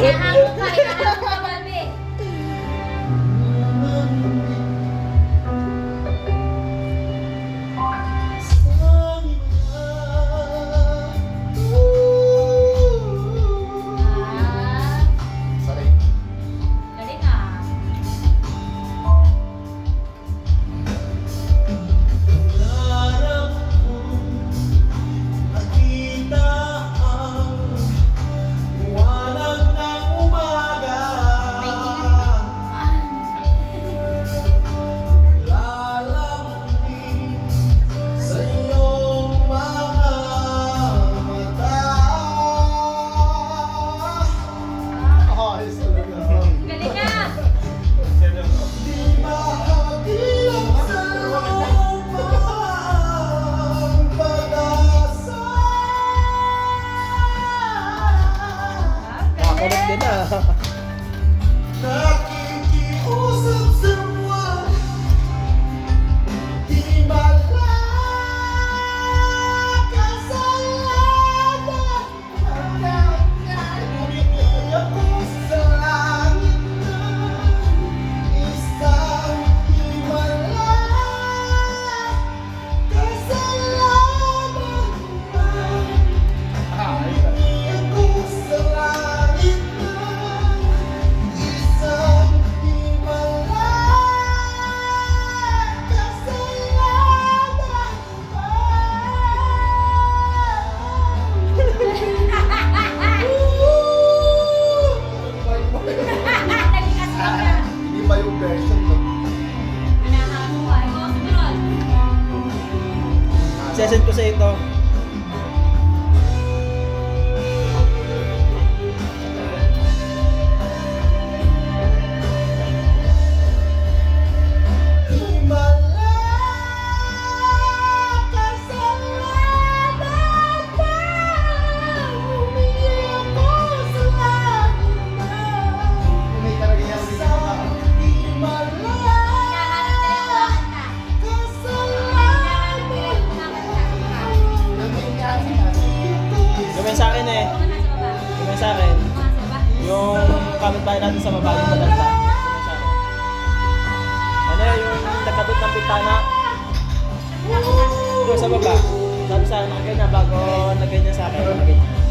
Hinahamon ka, hinahamon ka, Barbie. Ah, Sorry. galing ah. May galing ah. Nakakulit din ah. Nakikiusap sa buwan, di makakasalanan. Humingi ako sa langit na isang di makakasalanan. Humingi ako sa langit na isang di Naging aswang ka. Hindi ba yung version no? Hinahamon ka. Ikaw, sumunod. Session ko sa ito. Di makakasalanan pa. Humingi ako sa langit na isang di Hinahanap ka yung kumanta. Gawin sa akin eh. Kumanta sa baba. Gawin sa akin. Kumanta sa baba. Yung kapitbahay natin sa baba, yung maganda. Gawin sa akin. Ano yung nagkabit ng pitana? Doon sa baba. Sabi sa akin, nakaganyan bago nagganyan sa akin. Nakaganyan.